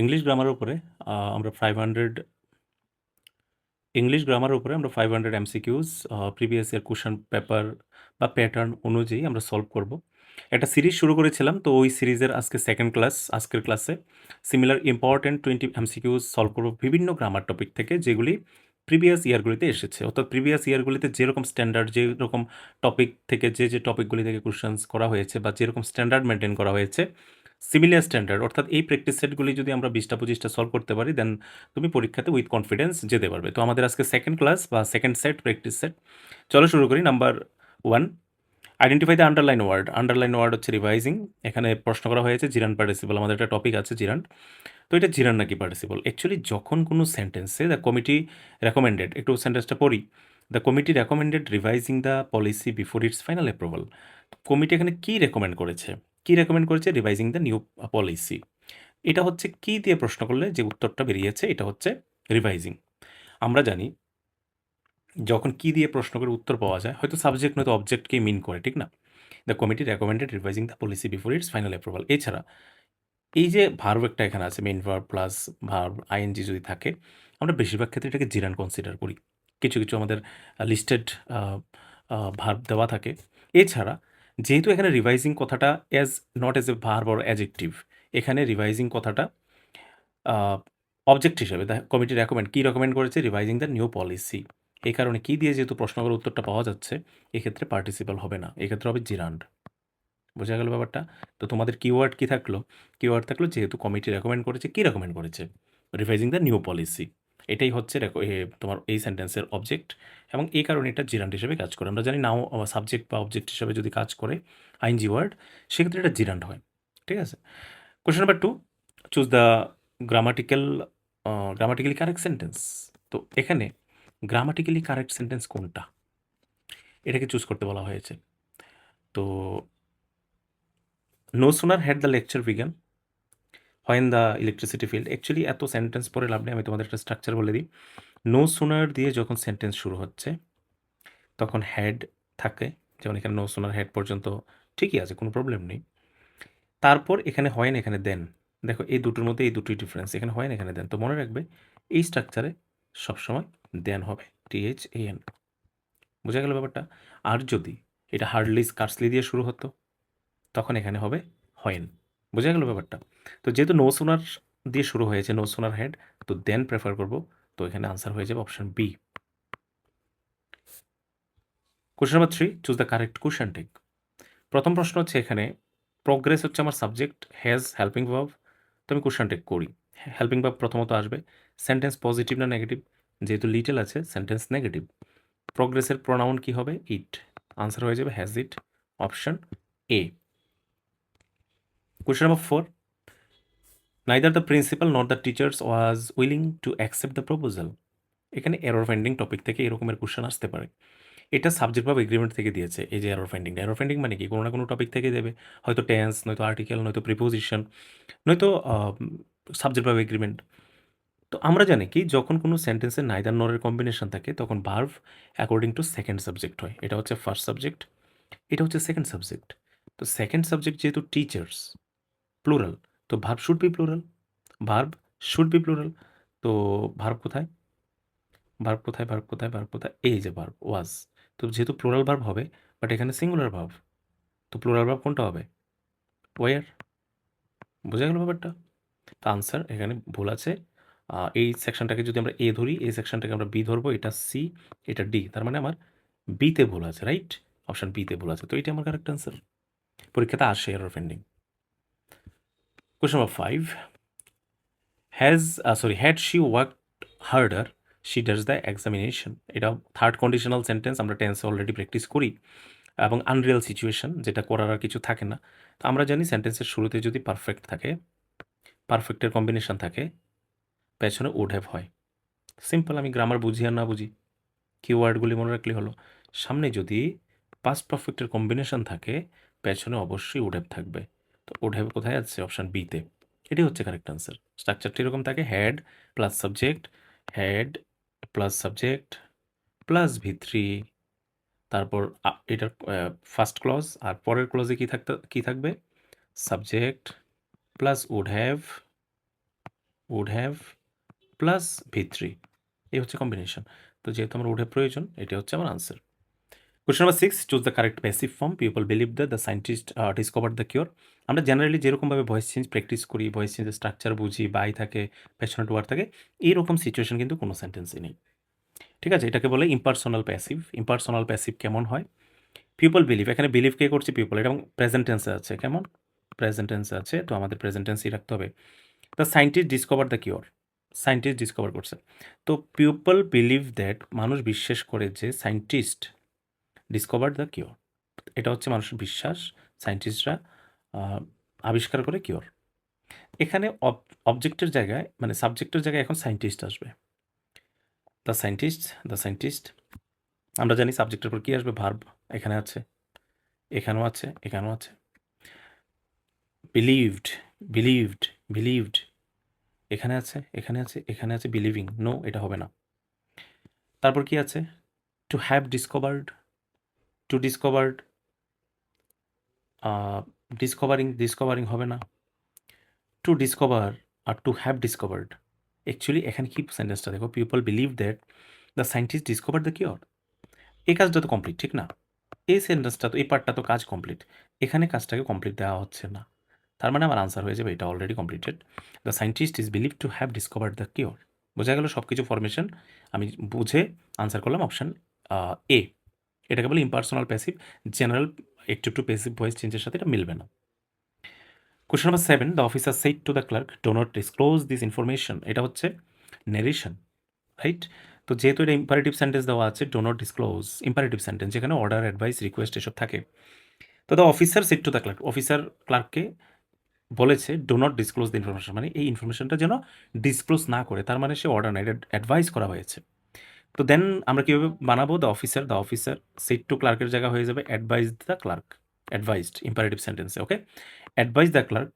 English গ্রামারের উপরে আমরা 500 MCQs previous year question paper বা প্যাটার্ন অনুযায়ী আমরা সলভ করব। একটা সিরিজ শুরু করেছিলাম, তো ওই সিরিজের আজকে সেকেন্ড ক্লাস। আজকের ক্লাসে সিমিলার ইম্পর্ট্যান্ট 20 এমসিকিউস সলভ করব বিভিন্ন গ্রামার টপিক থেকে, যেগুলি প্রিভিয়াস ইয়ারগুলিতে এসেছে। অর্থাৎ প্রিভিয়াস ইয়ারগুলিতে যেরকম স্ট্যান্ডার্ড, যেরকম টপিক থেকে যে টপিকগুলি থেকে কোশ্চেন্স করা হয়েছে বা যেরকম স্ট্যান্ডার্ড মেনটেন করা হয়েছে, সিমিলার স্ট্যান্ডার্ড, অর্থাৎ এই প্র্যাকটিস সেটগুলি যদি আমরা 20-25টা সলভ করতে পারি, দেন তুমি পরীক্ষাতে উইথ কনফিডেন্স যেতে পারবে। তো আমাদের আজকে সেকেন্ড ক্লাস বা সেকেন্ড সেট, প্র্যাকটিস সেট। চলো শুরু করি। Number 1, identify the underline word. Underline word হচ্ছে রিভাইজিং। এখানে প্রশ্ন করা হয়েছে জিরান পার্টিসিপল। আমাদের একটা টপিক আছে জিরান। তো এটা জিরান নাকি পার্টিসিপল? অ্যাকচুয়ালি যখন কোনো সেন্টেন্সে দ্য কমিটি রেকমেন্ডেড, একটু সেন্টেন্সটা পড়ি। The committee recommended revising the policy before its final approval. Committee এখানে কি রেকমেন্ড করেছে? কি রেকমেন্ড করেছে? Revising the new policy. এটা হচ্ছে কি দিয়ে প্রশ্ন করলে যে উত্তরটা বেরিয়েছে, এটা হচ্ছে রিভাইজিং। আমরা জানি যখন কি দিয়ে প্রশ্ন করে উত্তর পাওয়া যায়, হয়তো সাবজেক্ট নয়তো অবজেক্টকেই মিন করে, ঠিক না? The committee recommended revising the policy before its final approval. এছাড়া এই যে ভার্ব একটা এখানে আছে, main verb plus verb ING যদি থাকে, আমরা বেশিরভাগ ক্ষেত্রে এটাকে জিরান কনসিডার করি। কিছু কিছু আমাদের লিস্টেড ভার্ব দেওয়া থাকে। এছাড়া যেহেতু এখানে রিভাইজিং কথাটা not as a verb or adjective, এখানে রিভাইজিং কথাটা অবজেক্ট হিসেবে দ্য কমিটি রেকমেন্ড, কী রেকমেন্ড করেছে? Revising the new policy. এই কারণে কী দিয়ে যেহেতু প্রশ্ন করার উত্তরটা পাওয়া যাচ্ছে, এক্ষেত্রে পার্টিসিপাল হবে না, এক্ষেত্রে হবে জিরান্ড। বোঝা গেল ব্যাপারটা? তো তোমাদের কিওয়ার্ড কী থাকলো? কিওয়ার্ড থাকলো যেহেতু কমিটি রেকমেন্ড করেছে, কী রেকমেন্ড করেছে? Revising the new policy. এটাই হচ্ছে তোমার এই সেন্টেন্সের অবজেক্ট, এবং এই কারণে এটা জিরান্ড হিসেবে কাজ করে। আমরা জানি নাও সাবজেক্ট বা অবজেক্ট হিসেবে যদি কাজ করে আইএনজি ওয়ার্ড, সেক্ষেত্রে এটা জিরান্ড হয়। ঠিক আছে? Question number 2, choose the grammatical grammatically correct sentence. তো এখানে গ্রামাটিক্যালি কারেক্ট সেন্টেন্স কোনটা, এটাকে চুজ করতে বলা হয়েছে। তো no sooner had the lecture began when the electricity field. Actually এত সেন্টেন্স পরে লাভ নেই, আমি তোমাদের একটা স্ট্রাকচার বলে দিই। নো সুনার দিয়ে যখন সেন্টেন্স শুরু হচ্ছে, তখন হ্যাড থাকে, যেমন এখানে নো সুনার হ্যাড পর্যন্ত ঠিকই আছে, কোনো প্রবলেম নেই। তারপর এখানে হোয়েন, এখানে দেন। দেখো এই দুটোর মধ্যে এই দুটোই ডিফারেন্স, এখানে হোয়েন, এখানে দেন। তো মনে রাখবে এই স্ট্রাকচারে সবসময় দেন হবে, THAN। বোঝা গেল ব্যাপারটা? আর যদি এটা হার্ডলি স্কার্সলি দিয়ে শুরু হতো, তখন এখানে হবে হোয়েন। বোঝা গেল ব্যাপারটা? তো যেহেতু নো সুনার দিয়ে শুরু হয়েছে, নো সুনার হ্যাড, তো দেন প্রেফার করব। তো এখানে আনসার হয়ে যাবে option B. Question number 3, choose the correct question tag. প্রথম প্রশ্ন হচ্ছে এখানে প্রোগ্রেস হচ্ছে আমার সাবজেক্ট, হ্যাজ হেল্পিং ভার্ব। তো আমি কোশ্চেন টেক করি। হেল্পিং ভার্ব প্রথমত আসবে। সেন্টেন্স পজিটিভ না নেগেটিভ? যেহেতু লিটল আছে, সেন্টেন্স নেগেটিভ। প্রোগ্রেসের প্রোনাউন কি হবে? ইট। আনসার হয়ে যাবে has it, option A. Question number 4, neither the principal not the teachers was willing to accept the proposal. এখানে এরর ফাইন্ডিং টপিক থেকে এরকমের কোশ্চেন আসতে পারে। এটা সাবজেক্ট ভার্ব এগ্রিমেন্ট থেকে দিয়েছে। এই যে এরর ফাইন্ডিংটা, এরর ফাইন্ডিং মানে কি? কোনো না কোনো টপিক থেকে দেবে, হয়তো টেন্স, নয়তো আর্টিকেল, নয়তো প্রিপোজিশন, নয়তো সাবজেক্ট ভার্ব এগ্রিমেন্ট। তো আমরা জানি কি, যখন কোনো সেন্টেন্সে নাইদার নরের কম্বিনেশন থাকে, তখন verb according to second subject হয়। এটা হচ্ছে ফার্স্ট সাবজেক্ট, এটা হচ্ছে সেকেন্ড সাবজেক্ট। তো সেকেন্ড সাবজেক্ট যেহেতু টিচার্স, প্লুরাল, তো verb should be plural, verb should be plural. তো ভার্ব কোথায়? ভার্ব কোথায়? ভার্ব কোথায়? ভার্ব কোথায়? এই যে ভার্ব ওয়াজ। তো যেহেতু প্লুরাল ভার্ব হবে, বাট এখানে সিঙ্গুলার ভার্ব, তো প্লুরাল ভার্ব কোনটা হবে? ওয়ার। বোঝা গেল ব্যাপারটা? তো আনসার এখানে ভুল আছে। এই সেকশনটাকে যদি আমরা এ ধরি, এই সেকশনটাকে আমরা বি ধরবো, এটা সি, এটা ডি। তার মানে আমার বিতে ভুল আছে, রাইট? অপশন বিতে ভুল আছে। তো এটা আমার কারেক্ট আনসার। পরীক্ষাতে আসে error finding. Question number 5, had she work harder she does the examination. এটা থার্ড কন্ডিশনাল সেন্টেন্স, আমরা টেন্সে অলরেডি প্র্যাকটিস করি, এবং আনরিয়াল সিচুয়েশন, যেটা করার আর কিছু থাকে না। তো আমরা জানি সেন্টেন্সের শুরুতে যদি পারফেক্ট থাকে, পারফেক্টের কম্বিনেশন থাকে, পেছনে উড হ্যাভ হয়। সিম্পল, আমি গ্রামার বুঝি আর না বুঝি, কিওয়ার্ডগুলি মনে রাখলে হলো। সামনে যদি পাস্ট পারফেক্টের কম্বিনেশন থাকে, পেছনে অবশ্যই উড হ্যাভ থাকবে। তো উড হ্যাভ কোথায় আছে? অপশান বিতে। এটাই হচ্ছে কারেক্ট আনসার। স্ট্রাকচারটা এরকম থাকে, had plus subject, had plus subject plus ভি3, তারপর এটার ফার্স্ট ক্লজ, আর পরের ক্লজে কী থাকবে? Subject plus would have would have plus V3, এই হচ্ছে কম্বিনেশন। তো যেহেতু আমার উড হ্যাভ প্রয়োজন, এটা হচ্ছে আমার answer. Question number 6, choose the correct passive form. People believe that the scientist discovered the cure. আমরা জেনারেলি যেরকমভাবে ভয়েস চেঞ্জ প্র্যাকটিস করি, ভয়েস চেঞ্জের স্ট্রাকচার বুঝি, বাই থাকে, প্যাশনেট ওয়ার্ড থাকে, এইরকম সিচুয়েশন কিন্তু কোনো সেন্টেন্সে নেই। ঠিক আছে, এটাকে বলে ইম্পার্সোনাল প্যাসিভ। ইম্পার্সোনাল প্যাসিভ কেমন হয়? পিপল বিলিভ, এখানে বিলিভ কে করছে? পিপল। এটা প্রেজেন্ট টেন্সে আছে। কেমন? প্রেজেন্ট টেন্সে আছে, তো আমাদের প্রেজেন্ট টেন্সই রাখতে হবে। The scientist discover the cure, scientist discover করছে। তো পিপল বিলিভ দ্যাট, মানুষ বিশ্বাস করে যে সায়েন্টিস্ট ডিসকভার দ্য কিওর, এটা হচ্ছে মানুষের বিশ্বাস, সায়েন্টিস্টরা আবিষ্কার করে কিওর। এখানে অবজেক্টের জায়গায়, মানে সাবজেক্টের জায়গায় এখন সায়েন্টিস্ট আসবে। দ্য সায়েন্টিস্ট, দ্য সায়েন্টিস্ট, আমরা জানি সাবজেক্টের পর কী আসবে? ভার্ব। এখানে আছে, এখানেও আছে, এখানেও আছে। বিলিভড, বিলিভড, বিলিভড, এখানে আছে, এখানে আছে, এখানে আছে। বিলিভিং, নো, এটা হবে না। তারপর কি আছে? To have discovered, to discovered, discovering, discovering হবে না। টু ডিসকভার আর টু হ্যাভ ডিসকভার্ড, অ্যাকচুয়ালি এখানে কি সেন্টেন্সটা দেখো, people believe that the scientist discover the cure, এই কাজটা তো কমপ্লিট, ঠিক না? এই সেন্টেন্সটা তো, এই পার্টটা তো কাজ কমপ্লিট, এখানে কাজটাকে কমপ্লিট দেওয়া হচ্ছে না। তার মানে আমার আনসার হয়ে যাবে এটা already completed. The scientist is believe two have discovered the cure. বোঝা গেল সব কিছু ফরমেশন আমি বুঝে আনসার করলাম অপশান এ। এটাকে বলে ইম্পার্সোনাল প্যাসিভ। জেনারেল একটু একটু প্যাসিভ ভয়েস চেঞ্জের সাথে এটা মিলবে না। Question number 7, the officer said to the clerk do not disclose this information. এটা হচ্ছে নেরেশন, রাইট? তো যেহেতু এটা ইম্পারেটিভ সেন্টেন্স দেওয়া আছে, do not disclose, imperative sentence, যেখানে অর্ডার, অ্যাডভাইস, রিকোয়েস্ট এসব থাকে। তো the officer said to the clerk, officer ক্লার্ককে বলেছে do not disclose the information, মানে এই ইনফরমেশনটা যেন ডিসক্লোজ না করে, তার মানে সে অর্ডার না, এটা অ্যাডভাইস করা হয়েছে। তো দেন আমরা কীভাবে বানাবো? The officer, the officer said to ক্লার্কের জায়গা হয়ে যাবে advise the clerk, advised imperative সেন্টেন্সে, okay? Advise the clerk.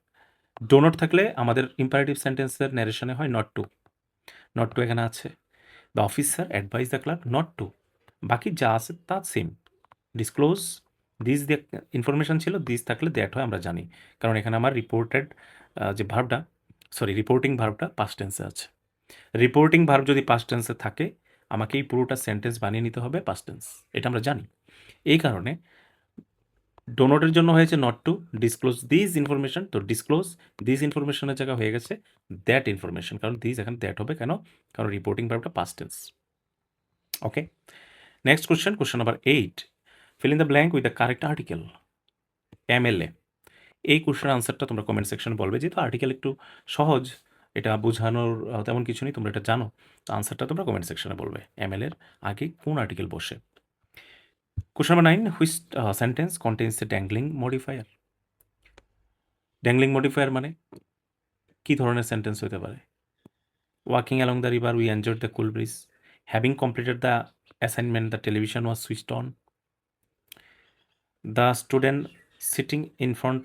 Do not থাকলে আমাদের ইম্পারেটিভ সেন্টেন্সের ন্যারেশনে হয় নট টু, নট টু এখানে আছে। The officer advise the clerk not to, বাকি যা আছে তা সেম। ডিসক্লোজ দিস দিয়ে ইনফরমেশন ছিল, দিস থাকলে দ্যাট হয়, আমরা জানি, কারণ এখানে আমার রিপোর্টেড যে ভার্বটা, সরি রিপোর্টিং ভার্বটা পাস্ট টেন্সে আছে। রিপোর্টিং ভার্ব যদি পাস্ট টেন্সে থাকে, আমাকে এই পুরোটা সেন্টেন্স বানিয়ে নিতে হবে পাস্ট টেন্স, এটা আমরা জানি। এই কারণে ডোনটের জন্য হয়েছে not to disclose this information, তো ডিসক্লোজ দিস ইনফরমেশনের জায়গা হয়ে গেছে দ্যাট ইনফরমেশন, কারণ দিস এখানে দ্যাট হবে কেন? কারণ রিপোর্টিং ভার্বটা past tense. Okay, next question, question number 8, fill in the blank with the correct article. MLA, এই কোশ্চেনের আনসারটা তোমরা কমেন্ট সেকশনে বলবে, যেহেতু আর্টিকেল একটু সহজ, এটা বোঝানোর তেমন কিছু নেই, তোমরা এটা জানো, তো আনসারটা তোমরা কমেন্ট সেকশনে বলবে এমএল এর আগে কোন আর্টিকেল বসে। Question number 9, which sentence contains a dangling modifier. Dangling modifier মানে কী ধরনের সেন্টেন্স হতে পারে? Walking along the river we enjoyed the cool breeze, having completed the assignment the television was switched on, the student sitting in front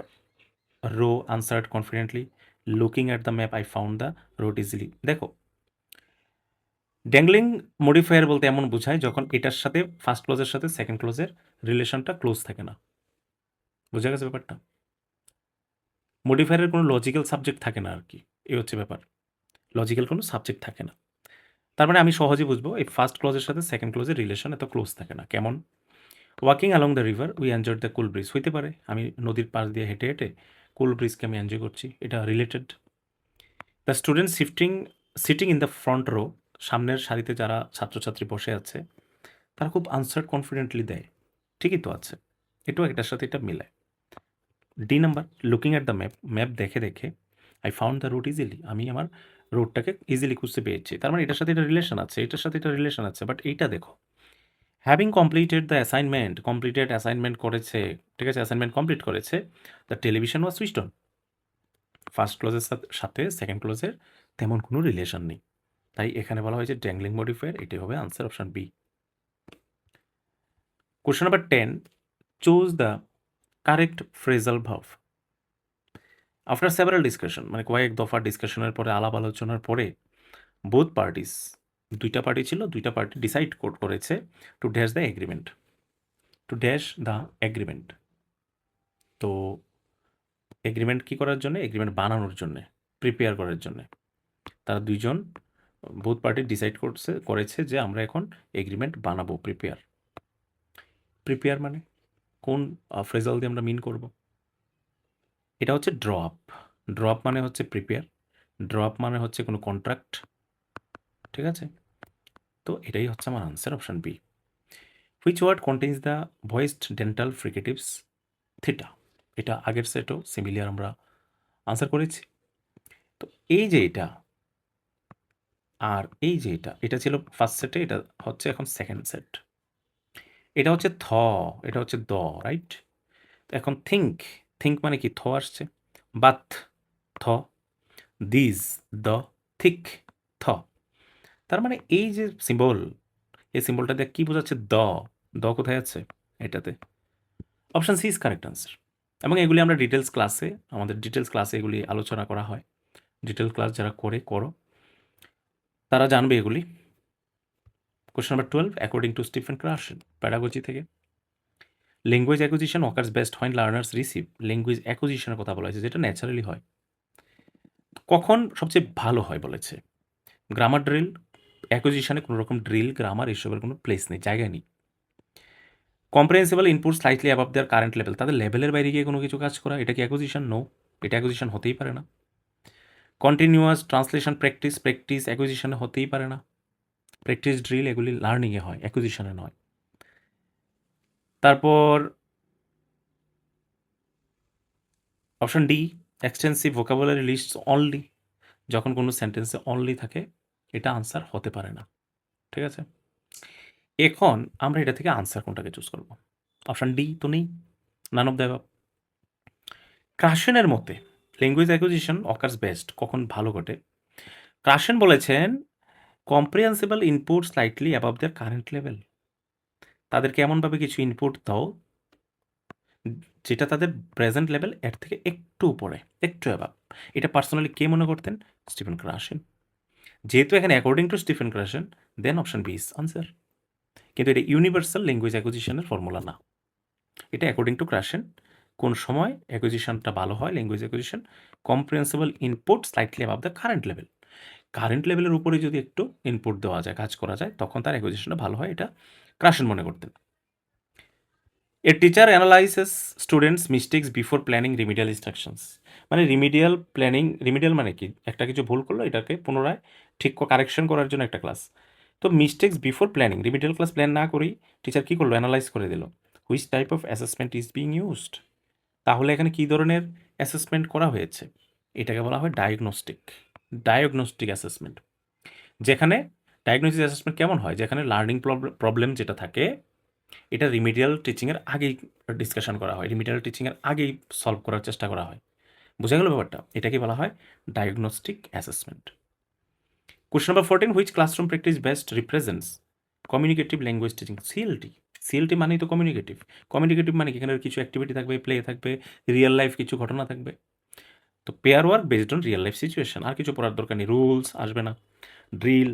row answered confidently, looking at the map I found the road easily. দেখো, dangling modifier বলতে এমন বোঝায় যখন এটার সাথে first ক্লোজের সাথে second ক্লোজের রিলেশনটা ক্লোজ থাকে না। বোঝা গেছে ব্যাপারটা? মডিফায়ারের কোনো লজিক্যাল সাবজেক্ট থাকে না আর কি, এই হচ্ছে ব্যাপার। লজিক্যাল কোনো সাবজেক্ট থাকে না, তার মানে আমি সহজে বুঝবো এই ফার্স্ট ক্লোজের সাথে সেকেন্ড ক্লোজের রিলেশন এত ক্লোজ থাকে না। কেমন? Walking along the river we enjoyed the cool bridge, হইতে পারে আমি নদীর পাশ দিয়ে হেঁটে হেঁটে কুল ব্রিজকে আমি এনজয় করছি, এটা related. The student sitting in the front row, সামনের সারিতে যারা ছাত্রছাত্রী বসে আছে তারা খুব আনসার্ড কনফিডেন্টলি দেয়, ঠিকই তো আছে, এটাও এটার সাথে এটা মিলায়। D number, looking at the map, map দেখে দেখে I found the route easily, আমি আমার রোডটাকে ইজিলি খুঁজতে পেরেছি, তার মানে এটার সাথে এটা রিলেশন আছে, এটার সাথে এটা রিলেশন আছে, বাট এইটা দেখো, having completed the assignment, completed assignment করেছে, ঠিক আছে, অ্যাসাইনমেন্ট কমপ্লিট করেছে, the television was switched on, first ক্লোজের সাথে সেকেন্ড ক্লোজের তেমন কোনো রিলেশন নেই, তাই এখানে বলা হয়েছে ড্যাংলিং মডিফায়ার, এটাই হবে answer, option B. Question number 10, choose the correct phrasal verb. After several discussion, মানে কয়েক দফা ডিসকাশনের পরে, আলাপ আলোচনার পরে, বোথ পার্টিস, দুইটা পার্টি ছিল, দুইটা পার্টি ডিসাইড করেছে to dash the agreement, to dash the agreement. তো এগ্রিমেন্ট কী করার জন্য? এগ্রিমেন্ট বানানোর জন্যে, প্রিপেয়ার করার জন্যে। তারা ২ জন বোথ পার্টি ডিসাইড করেছে যে আমরা এখন এগ্রিমেন্ট বানাবো প্রিপেয়ার। প্রিপেয়ার মানে কোন ফ্রেজাল দিয়ে আমরা মিন করব? এটা হচ্ছে ড্র আপ। ড্র আপ মানে হচ্ছে প্রিপেয়ার। ড্র আপ মানে হচ্ছে কোনো কন্ট্রাক্ট। ঠিক আছে? তো এটাই হচ্ছে আমার answer option B. Which word contains the voiced dental fricatives theta? এটা আগের সেটও সিমিলিয়ার আমরা আনসার করেছি। তো এই যে এটা আর এই যে এটা ছিল ফার্স্ট সেটে, এটা হচ্ছে এখন সেকেন্ড সেট। এটা হচ্ছে এটা হচ্ছে রাইট? এখন থিঙ্ক, থিঙ্ক মানে কি? আসছে। বাথ, থ, দিস, দ, থিক, থ। তার মানে এই যে সিম্বল, এই সিম্বলটা দিয়ে কি বোঝাচ্ছে? কোথায় আছে? এটাতে। Option C is correct answer. এবং এগুলি আমরা আমাদের ডিটেলস ক্লাসে এগুলি আলোচনা করা হয়। ডিটেল ক্লাস যারা করো, তারা জানবে এগুলি। Question number 12, according to Stephen Krashen, pedagogy থেকে, ল্যাঙ্গুয়েজ অ্যাকুইজিশন ওয়াকার্স best when learners receive. Language অ্যাকুইজিশনের কথা বলা হয়েছে, যেটা ন্যাচারালি হয়। কখন সবচেয়ে ভালো হয় বলেছে? গ্রামার ড্রিল, অ্যাকুইজিশনে কোনো রকম ড্রিল, গ্রামার এসবের কোনো প্লেস নেই, জায়গা নেই। কম্প্রিহেন্সিবল ইনপুট স্লাইটলি অ্যাবাভ দেয়ার কারেন্ট লেভেল, তাদের লেভেলের বাইরে গিয়ে কোনো কিছু কাজ করা, এটা কি অ্যাকুইজিশন? নো, এটা অ্যাকুইজিশন হতেই পারে না। কন্টিনিউয়াস ট্রান্সলেশন প্র্যাকটিস অ্যাকুইজিশনে হতেই পারে না। প্র্যাকটিস ড্রিল এগুলি লার্নিংয়ে হয়, অ্যাকুইজিশনে নয়। তারপর option D, extensive vocabulary list only, যখন কোনো সেন্টেন্সে অনলি থাকে, এটা আনসার হতে পারে না। ঠিক আছে? এখন আমরা এটা থেকে আনসার কোনটাকে চুজ করব? অপশন ডি তো নেই, নান অফ দ্য অ্যাবাভ। ক্রাশনের মতে ল্যাঙ্গুয়েজ অ্যাকুইজিশন অকার্স বেস্ট, কখন ভালো ঘটে? ক্রাশন বলেছেন কম্প্রিহেন্সিবল ইনপুট স্লাইটলি অ্যাবাভ দেয়ার কারেন্ট লেভেল। তাদেরকে এমনভাবে কিছু ইনপুট দাও যেটা তাদের প্রেজেন্ট লেভেল এর থেকে একটু উপরে, একটু অ্যাবাভ। এটা পার্সোনালি কে মনে করতেন? Stephen Krashen. যেহেতু এখানে according to Stephen Krashen, then option B is answer. কিন্তু এটা ইউনিভার্সাল ল্যাঙ্গুয়েজ অ্যাকুইজিশনের ফর্মুলা না, এটা অ্যাকর্ডিং টু ক্রাশন। কোন সময় অ্যাকুইজিশনটা ভালো হয়? Language acquisition comprehensible input slightly above the current level. Current লেভেলের উপরে যদি একটু ইনপুট দেওয়া যায়, কাজ করা যায়, তখন তার অ্যাকুইজিশনটা ভালো হয়, এটা ক্রাশন মনে করতেন। A teacher analyses students mistakes before planning remedial instructions. মানে রিমিডিয়াল মানে কি? একটা কিছু ভুল করলো, এটাকে পুনরায় ঠিক কারেকশন করার জন্য একটা ক্লাস। তো mistakes before planning, remedial class plan না করেই টিচার কী করলো? অ্যানালাইজ করে দিল। Which type of assessment is being used? তাহলে এখানে কী ধরনের অ্যাসেসমেন্ট করা হয়েছে? এটাকে বলা হয় ডায়াগনস্টিক অ্যাসেসমেন্ট। যেখানে ডায়াগনস্টিক অ্যাসেসমেন্ট কেমন হয়? যেখানে লার্নিং প্রবলেম যেটা থাকে, এটা রিমিডিয়াল টিচিংয়ের আগেই ডিসকাশন করা হয়, রিমিডিয়াল টিচিংয়ের আগেই সলভ করার চেষ্টা করা হয়। বোঝা গেল ব্যাপারটা? এটাকে বলা হয় diagnostic assessment. Question number 14, which classroom practice best represents communicative language teaching? CLT মানেই তো কমিউনিকেটিভ। কমিউনিকেটিভ মানে কি? এখানে কিছু অ্যাক্টিভিটি থাকবে, প্লে থাকবে, রিয়েল লাইফ কিছু ঘটনা থাকবে। তো pair work based on real life situation, আর কিছু পড়ার দরকার নেই। রুলস আসবে না, ড্রিল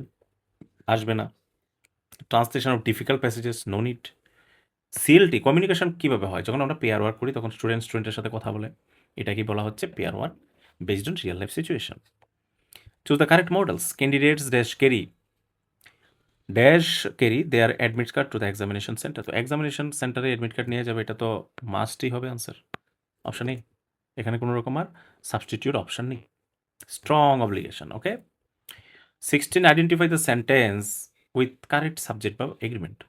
আসবে না, translation of difficult passages no need. CLT communication কীভাবে হয়? যখন আমরা পেয়ার ওয়ার্ক করি, তখন স্টুডেন্টের সাথে কথা বলে, এটাকেই বলা হচ্ছে pair work based on real life situation. Choose the correct modals. Candidates carry their admit card to the examination centre. তো এক্সামিনেশন সেন্টারে অ্যাডমিট কার্ড নিয়ে যাবে, এটা তো মাস্টই হবে আনসার। অপশন এ, এখানে কোনো রকম আর সাবস্টিটিউট অপশন নেই, strong obligation. Okay. 16, identify the sentence with correct subject বা এগ্রিমেন্ট।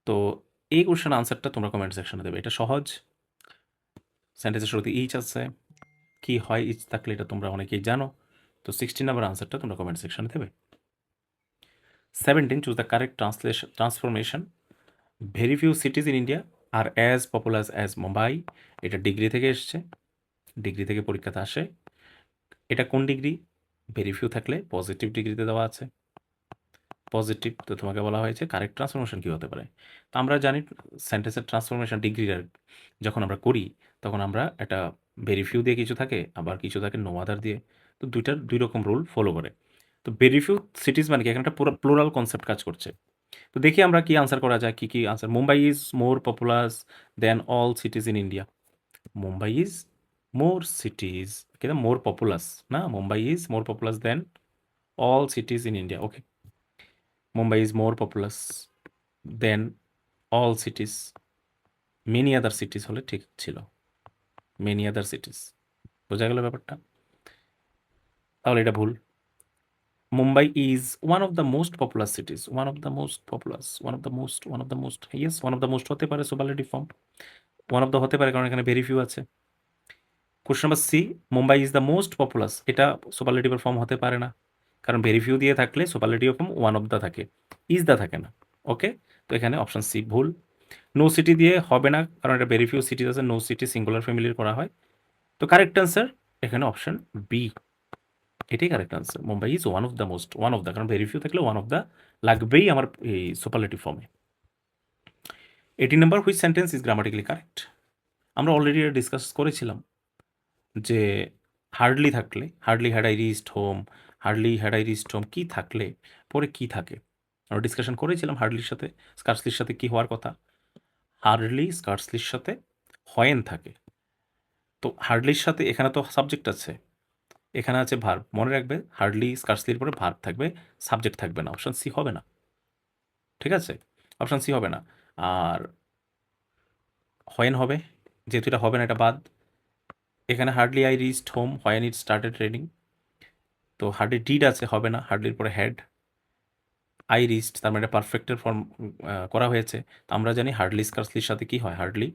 তো এই কোশ্চেন আনসারটা তোমরা কমেন্ট সেকশনে দেবে, এটা সহজ। সেন্টেন্সের শুরুতে ইচ আছে, কি হয় ইচ থাকলে, এটা তোমরা অনেকেই জানো। তো 16 নাম্বার আনসারটা তোমরা কমেন্ট সেকশনে দেবে। 17, choose the correct transformation. Very few cities in India are as popular as Mumbai. এটা ডিগ্রি থেকে এসছে, ডিগ্রি থেকে পরীক্ষাতে আসে। এটা কোন ডিগ্রি? ভেরি ফিউ থাকলে পজিটিভ ডিগ্রিতে দেওয়া আছে, পজিটিভ। তো তোমাকে বলা হয়েছে কারেক্ট ট্রান্সফরমেশন কী হতে পারে? তো আমরা জানি সেন্টেন্সের ট্রান্সফরমেশন ডিগ্রির যখন আমরা করি, তখন আমরা একটা ভেরি ফিউ দিয়ে কিছু থাকে, আবার কিছু থাকে নো আদার দিয়ে। তো দুই রকম রুল ফলো করে। তো ভেরি ফিউ সিটিজ মানে কি? এখানে একটা পুরো প্লুরাল কনসেপ্ট কাজ করছে। তো দেখি আমরা কি আনসার করা যায়, কি answer. Mumbai is more popular than all cities in India. Mumbai is more populous না, Mumbai is more populous than all cities in India. Okay. Mumbai is more populous than all cities. Many other cities হলে ঠিক ছিল। Many other cities. বোঝা গেল ব্যাপারটা? তাহলে এটা ভুল। Mumbai is one of the most populous cities. One of the most populous. One of the most. Yes, one of the most হতে পারে superlative form. One of the হতে পারে কারণ এখানে very few আছে। Question number C, Mumbai is the most populous, এটা সুপারলেটিভের form হতে পারে না, কারণ ভেরি ফিউ দিয়ে থাকলে superlative form one of the থাকে, ইজ দ্য থাকে না। ওকে, তো এখানে অপশন সি ভুল। নো সিটি দিয়ে হবে না, কারণ এটা ভেরি ফিউ সিটিজ আছে, নো সিটি সিঙ্গুলার ফ্যামিলির করা হয়। তো কারেক্ট অ্যান্সার এখানে অপশন বি, এটাই correct answer. Mumbai is one of the most, one of the, কারণ ভেরি ফিউ থাকলে ওয়ান অফ দ্য লাগবেই আমার এই সুপারলেটিভ ফর্মে। 18 number, which sentence is grammatically correct. আমরা অলরেডি ডিসকাস করেছিলাম যে হার্ডলি থাকলে, hardly had I reached home, hardly had I reached home কি থাকলে পরে কি থাকে, আমরা ডিসকাশন করেছিলাম হার্ডলির সাথে স্কার্সলির সাথে কি হওয়ার কথা। হার্ডলি স্কার্সলির সাথে হয়েন থাকে। তো হার্ডলির সাথে এখানে তো সাবজেক্ট আছে, এখানে আছে ভার্ব। মনে রাখবে হার্ডলি স্কার্সলির পরে ভার্ব থাকবে, সাবজেক্ট থাকবে না। অপশন সি হবে না, ঠিক আছে? অপশন সি হবে না। আর হয়েন হবে, যেহেতু এটা হবে না এটা বাদ। এখানে hardly I reached home, when it started raining, তো হার্ডলি ডিড আছে, হবে না। হার্ডলির পরে হ্যাড, আই রিচড, তার মানে পারফেক্টের ফর্ম করা হয়েছে। তো আমরা জানি হার্ডলি স্কার্সলির সাথে কি হয়, hardly,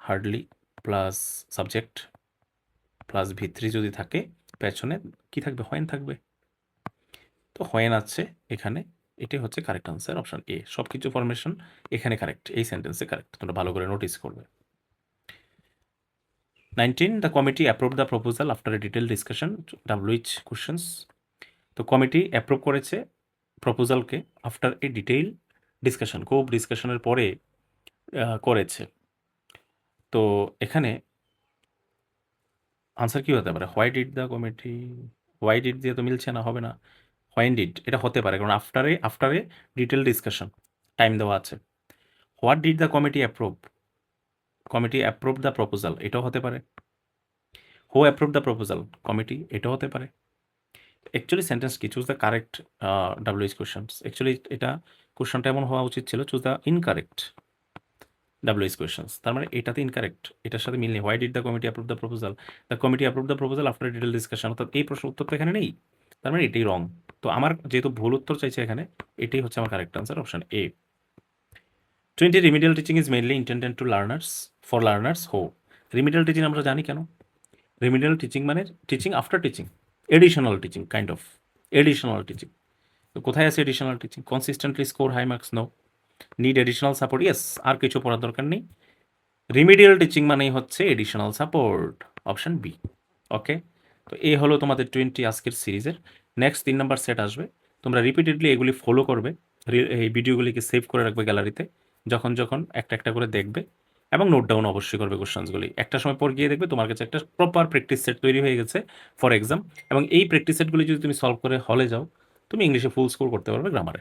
hardly plus subject plus ভিত্রি যদি থাকে, পেছনে কি থাকবে, হয়েন থাকবে। তো হয়েন আছে এখানে, এটাই হচ্ছে কারেক্ট আনসার, অপশন এ। সব কিছু ফরমেশন এখানে কারেক্ট, এই সেন্টেন্সে কারেক্ট, তোমরা ভালো করে নোটিস করবে। 19, the committee approve the proposal after a detail discussion, WH questions. তো কমিটি অ্যাপ্রুভ করেছে প্রপোজালকে আফটার এ ডিটেইল ডিসকাশন, খুব ডিসকাশনের পরে করেছে। তো এখানে আনসার কী হতে পারে, why did the committee, why did দিয়ে তো মিলছে না, হবে না। হোয়াইন ডিড এটা হতে পারে, কারণ আফটারে ডিটেল ডিসকাশন টাইম দেওয়া আছে। What did the committee approve, committee approve the proposal, এটাও হতে পারে। Who approve the proposal, committee, এটাও হতে পারে। অ্যাকচুয়ালি সেন্টেন্স কি, choose the correct WH questions. Actually এটা কোশ্চেনটা এমন হওয়া উচিত ছিল, choose the incorrect WH questions, তার মানে এটাতে ইনকারেক্ট, এটার সাথে মিল নেই। Why did the committee approve the proposal, the committee approve the proposal after detail discussion, অর্থাৎ এই প্রশ্ন উত্তর তো এখানে নেই, তার মানে এটাই রং। তো আমার যেহেতু ভুল উত্তর চাইছে এখানে, এটাই হচ্ছে আমার correct answer, option A. 20, remedial teaching is mainly intended to learners, for learners who. Remedial teaching আমরা জানি কেন, রিমিডিয়াল টিচিং মানে teaching after teaching, additional teaching, kind of additional teaching. তো কোথায় আছে additional teaching, consistently score high marks, no. Need additional support, yes, আর কিছু পড়ার দরকার নেই। রিমিডিয়াল টিচিং মানেই হচ্ছে additional support, option B. Okay, তো এই হলো তোমাদের 20 আজকের সিরিজের। নেক্সট 3 নাম্বার সেট আসবে, তোমরা রিপিটেডলি এগুলি ফলো করবে, এই ভিডিওগুলিকে সেভ করে রাখবে গ্যালারিতে, যখন যখন একটা একটা করে দেখবে, এবং নোট ডাউন অবশ্যই করবে কোশ্চেন্সগুলি। একটা সময় পর গিয়ে দেখবে তোমার কাছে একটা প্রপার প্র্যাকটিস সেট তৈরি হয়ে গেছে ফর এক্সাম, এবং এই প্র্যাকটিস সেটগুলি যদি তুমি সলভ করে হলে যাও, তুমি ইংলিশে ফুল স্কোর করতে পারবে গ্রামারে।